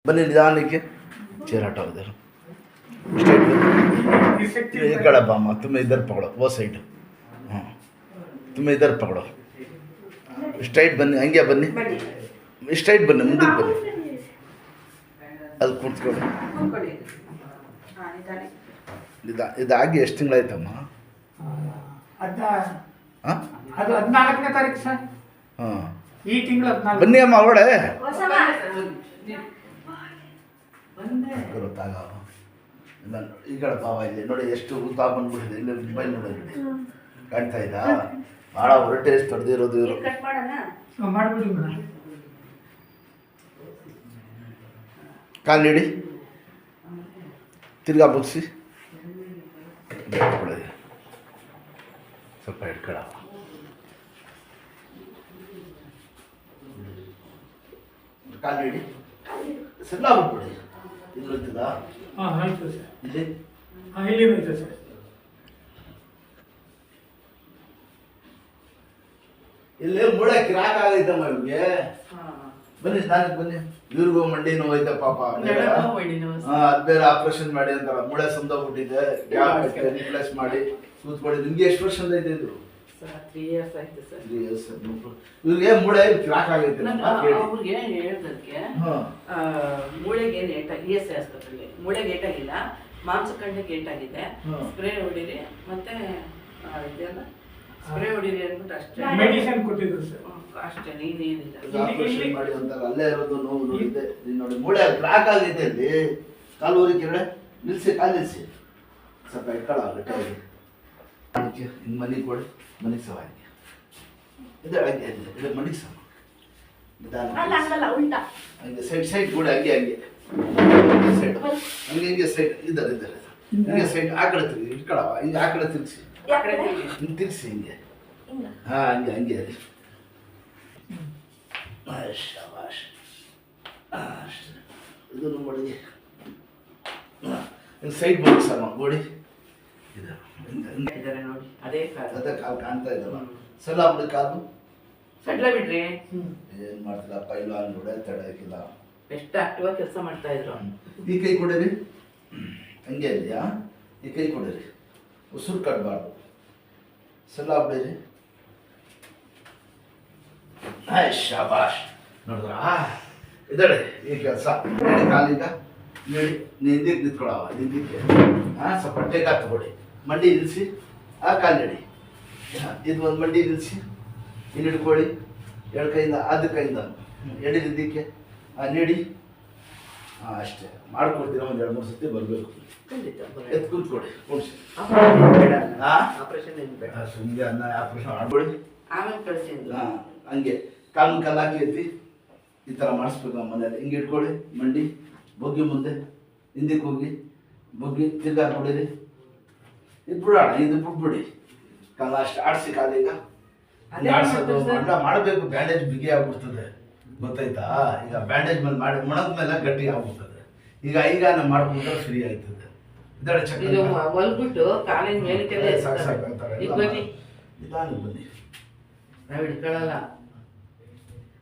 बनी निदान के चेयर हटाओ इधर स्ट्रेट ये कड़ा बामा तुम्हें इधर पकड़ो वो साइड हाँ तुम्हें इधर पकड़ो स्ट्रैट बन्नी हंगे बन्नी स्ट्रैट बन्नी मुंदे बन्नी ಅದು ಕೂತ್ಕೊಳ್ಳಿ ಇದಾಗಿ ಎಷ್ಟು ತಿಂಗಳಾಯ್ತಮ್ಮ ಅದು 14ನೇ ತಾರೀಕು ಸರ್ ಹಾಂ ಈ ತಿಂಗಳು 14 ಬನ್ನಿ ಅಮ್ಮ ಅವಳೆ ಗೊತ್ತಾಗ ಈ ಕಡೆ ಪಾವ ಇಲ್ಲಿ ನೋಡಿ ಎಷ್ಟು ಉದ್ದ ಬಂದ್ಬಿಟ್ಟಿದೆ ಇಲ್ಲಿ ಮೊಬೈಲ್ ನೋಡೋದು ಕಾಣ್ತಾ ಇದ್ದ ಭಾಳ ಹೊರಟೆ ಎಷ್ಟು ತೊಡೆದಿರೋದು ಇವರು ಮಾಡ್ಬಿಡಿ ಮೇಡಮ್ ಕಾಲು ಹಿಡಿ ತಿರ್ಗಾ ಬಗ್ಸಿ ಸ್ವಲ್ಪ ಹಿಡ್ಕೊಳ ಕಾಲು ಹಿಡಿ ಸೆಲ್ಲ ಆಗ್ಬಿಟ್ಬಿಡಿ ಇಲ್ಲಿ ಇರ್ತದ ಹಾಂ ಆಯಿತು ಸರ್ ಇಲ್ಲಿ ಹಾಂ ಇಲ್ಲಿ ಆಯಿತು ಸರ್ ಇಲ್ಲಿ ಮೂಳೆ ಕಿರಾಕ್ ಆಗೈತಮ್ಮ ಇವ್ರಿಗೆ ಬನ್ನಿ ಸ್ನಾನಕ್ಕೆ ಬನ್ನಿ ಇವ್ರಿಗೂ ಮಂಡಿ ನೋವು ಐತೆ ಪಾಪ ಅದು ಬೇರೆ ಆಪರೇಷನ್ ಮಾಡಿ ಅಂತಾರ ಮೂಳೆ ಸಂದೋಗ್ಬಿಟ್ಟಿದೆ ರಿಪ್ಲೇಸ್ ಮಾಡಿ ಕೂತ್ಕೊಳ್ಳಿ ನಿಮ್ಗೆ ಎಷ್ಟು ವರ್ಷದಿಂದ ಐತೆ ಇದು 3 years ಆಯ್ತು ಸರ್ 3 years ಇವ್ರಿಗೆ ಮೂಳೆ ಕ್ರಾಕ್ ಆಗೈತೆ ಅವ್ರಿಗೆ ಹೇಳ್ದಕ್ಕೆ ಮೂಳೆಗೆ ಏನು ESI ಆಸ್ಪತ್ರೆಗೆ ಮೂಳೆಗೆ ಏಟಾಗಿಲ್ಲ ಮಾಂಸಖಂಡಕ್ಕೆ ಏಟಾಗಿದೆ ಸ್ಪ್ರೇ ಹೊಡೀರಿ ಮತ್ತೆ ಇದೆಲ್ಲ ಸ್ಪ್ರೇ ಹೊಡೀರಿ ಅಂದ್ಬಿಟ್ಟು ಅಷ್ಟೇ ಮೆಡಿಸಿನ್ ಕೊಟ್ಟಿದ್ರು ಸರ್ ಅಷ್ಟೇ ನೀನೇನಿಲ್ಲ ಆಪರೇಷನ್ ಮಾಡಿ ಅಂತಾರ ಅಲ್ಲೇ ಇರೋದು ನೋವು ನೋಡಿದ್ದೆ ನೋಡಿ ಮೂಳೆ ಕ್ರಾಕ್ ಆಗೈತೆ ಅಲ್ಲಿ ಕಾಲು ಊರಿ ಕೆರಡೆ ನಿಲ್ಸಿ ಕಾಲು ನಿಲ್ಸಿ ಸ್ವಲ್ಪ ಇಟ್ಕೊಳ್ಳ ಗಟ್ಟಾಗಿ ಹಿಂಗೆ ಮನೆಗೆ ಕೊಡಿ ಮನೆಗೆ ಸವ ಹಾಕಿ ಇದೆ ಹಂಗೆ ಇದೆ ಮನೆಗೆ ಸಮ ಹಂಗೆ ಸೈಡ್ ಸೈಡ್ ಕೂಡ ಹಂಗೆ ಹಂಗೆ ಸೈಡ್ ಹಂಗೆ ಹಿಂಗೆ ಸೈಡ್ ಇದ್ದಾರೆ ಹಿಂಗೆ ಸೈಡ್ ಆ ಕಡೆ ತಿರುಗಿ ಇಟ್ಕೊಳವ ಹಿಂಗೆ ಆ ಕಡೆ ತಿರ್ಗಿಸಿ ಹಿಂಗೆ ತಿರ್ಗಿಸಿ ಹಿಂಗೆ ಹಾಂ ಹಂಗೆ ಹಂಗೆ ಅದೇ ಶಾಬಾಷ್ ಇದನ್ನು ಮಾಡಿ ಸೈಡ್ ಬೋಡಿ ಸಮ ಬೋಡಿ ಇದ್ದಾರೆ ನೋಡಿ ಅದೇ ಕಾಲು ಕಾಣ್ತಾ ಇದ್ದಲ್ಲ ಸಲ ಬಿಡಿ ಕಾಲು ಸಡ್ಲ ಬಿಡ್ರಿ ಏನು ಮಾಡ್ತಿಲ್ಲ ಪೈಲ್ವಾನ್ ಕೂಡ ತಡ ಹಾಕಿಲ್ಲ ಎಷ್ಟು ಆಕ್ಟಿವ್ ಆಗಿ ಕೆಲಸ ಮಾಡ್ತಾ ಇದ್ರು ಈ ಕೈ ಕೊಡಿರಿ ಹಂಗೆ ಇದೆಯಾ ಈ ಕೈ ಕೊಡಿರಿ ಉಸಿರು ಕಟ್ಬಾರ್ದು ಸಲ ಬಿಡಿರಿ ಶಾಬಾಷ್ ನೋಡಿದ್ರ ಇದ್ದಾಳೆ ಈ ಕೆಲಸ ನೋಡಿ ಕಾಲಿಗ ನೋಡಿ ಹಿಂದಕ್ಕೆ ನಿಂತ್ಕೊಳವ ಹಿಂದಕ್ಕೆ ಹಾಂ ಸ್ವಲ್ಪ ಟೇಕ ತಗೊಳ್ಳಿ ಮಂಡಿ ನಿಲ್ಲಿಸಿ ಆ ಕಾಲು ನಡಿ ಇದು ಒಂದು ಮಂಡಿ ನಿಲ್ಲಿಸಿ ಇಲ್ಲಿ ಹಿಡ್ಕೊಳ್ಳಿ ಎರಡು ಕೈಯಿಂದ ಅದು ಕೈಯಿಂದ ಎಡಿ ಹಿಂದಕ್ಕೆ ನೀಡಿ ಹಾಂ ಅಷ್ಟೇ ಮಾಡ್ಕೊಡ್ತೀರ ಒಂದು 2-3 ಸತಿ ಬರಬೇಕು ಎತ್ತು ಕೂತ್ಕೊಡಿ ಕುಣಿಸಿ ಆಪರೇಷನ್ ಏನು ಬೇಡ ಸುಮ್ಮನೆ ಅನ್ನ ಆಪರೇಷನ್ ಮಾಡ್ಕೊಳ್ಳಿ ಆಮೇಲೆ ಕಳಿಸಿದ್ರು ಹಾಂ ಹಂಗೆ ಕಾಲು ಹಾಕಿ ಎತ್ತಿ ಈ ಥರ ಮಾಡಿಸ್ಬೇಕು ನಮ್ಮ ಮನೇಲಿ ಹಿಂಗೆ ಇಟ್ಕೊಳ್ಳಿ ಮಂಡಿ ಬೊಗ್ಗಿ ಮುಂದೆ ಹಿಂದಕ್ಕೆ ಹೋಗಿ ಬೊಗ್ಗಿ ತಿರ್ಗಾ ಕೊಡಿರಿ ಇದು ಬಿಡೋಣ ಇದು ಬಿಟ್ಬಿಡಿ ಕಾಲ ಅಷ್ಟು ಆಡಿಸಿ ಕಾಲೀಗ ಆಡಿಸೋದು ಮಾಡಬೇಕು ಬ್ಯಾಂಡೇಜ್ ಬಿಗಿ ಆಗ್ಬಿಡ್ತದೆ ಗೊತ್ತಾಯ್ತಾ ಈಗ ಬ್ಯಾಂಡೇಜ್ ಮೇಲೆ ಮಾಡಿ ಮೊಣದ ಮೇಲೆ ಗಟ್ಟಿ ಆಗ್ಬಿಡ್ತದೆ ಈಗ ನಾವು ಮಾಡ್ಕೊಂಡ್ರೆ ಫ್ರೀ ಆಯ್ತದೆ ಇದರ ಚಕ್ರ ಹೊಲ್ಬಿಟ್ಟು ಕಾಲಿನ ಮೇಲೆ ಸಾಕು ಸಾಕು ಅಂತಾರೆ ನಿಧಾನ ಬನ್ನಿ ನಾವು ಹಿಡ್ಕೊಳ್ಳಲ್ಲ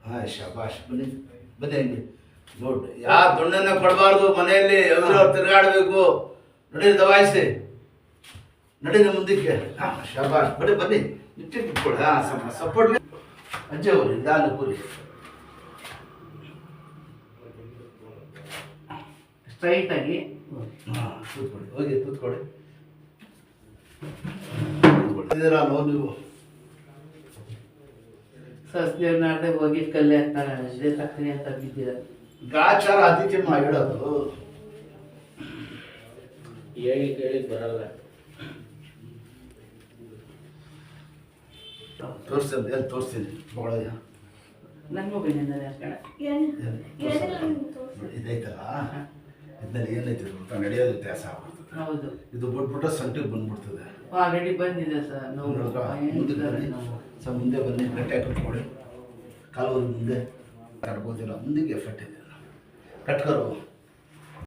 ಹಾಂ ಶಾಬಾಷ್ ಬನ್ನಿ ಬನ್ನಿ ಹಂಗೆ ಗುಡ್ ಯಾವ ದುಣ್ಣನ್ನ ಕೊಡಬಾರ್ದು ಮನೆಯಲ್ಲಿ ಅವ್ರು ತಿರುಗಾಡಬೇಕು ನಡೀರಿ ದವಾಯಿಸಿ ನಡೀರಿ ಮುಂದಕ್ಕೆ ಹಾಂ ಶಾಬಾಷ್ ಬನ್ನಿ ಬನ್ನಿ ಇಟ್ಟೆ ಬಿಟ್ಕೊಳ್ಳಿ ಹಾಂ ಸ್ವಲ್ಪ ಸಪೋರ್ಟ್ ಅಜ್ಜೆ ಅವ್ರಿ ನಿಧಾನ ಕೂರಿ ಸ್ಟ್ರೈಟ್ ಆಗಿ ಹಾಂ ಕೂತ್ಕೊಳ್ಳಿ ಹೋಗಿ ಕೂತ್ಕೊಳ್ಳಿ ಇದೀರಾ ನೋವು ನೀವು ಸಸ್ಯನಾರ್ದೆ ಹೋಗಿ ಕಲ್ಲೆ ಅಂತ ಇದೇ ತಕ್ತೀನಿ ಅಂತ ಬಿದ್ದಿರ ಗಾಚಾರ ಅದಕ್ಕೆ ಹೇಳೋದು ಹೇಳಿ ಬರಲ್ಲ ತೋರಿಸ್ತೀನಿ ಎಲ್ಲಿ ತೋರಿಸ್ತೀನಿ ಮಗಳಯ್ಯ ನನ್ನ ಮೊಬೈಲಿಂದ ಇದೈತಲ್ಲ ಇದರಲ್ಲಿ ಏನೈತೆ ಗೊತ್ತಾ ನಡೆಯೋದು ವ್ಯತ್ಯಾಸ ಆಗ್ಬಿಡ್ತದೆ ಹೌದು ಇದು ಬಿಟ್ಬಿಟ್ರೆ ಸಂಟಿಗೆ ಬಂದ್ಬಿಡ್ತದೆ ಆಲ್ರೆಡಿ ಬಂದಿದೆ ಸರ್ ಸರ್ ಮುಂದೆ ಬನ್ನಿ ಗಟ್ಟಿಯಾಗಿ ಕಟ್ಕೊಳ್ಳಿ ಕಾಲೂರಿ ಮುಂದೆ ಕಟ್ಬೋದಿಲ್ಲ ಮುಂದಿಗೆ ಎಫೆಕ್ಟ್ ಇದೆ ಕಟ್ಕರು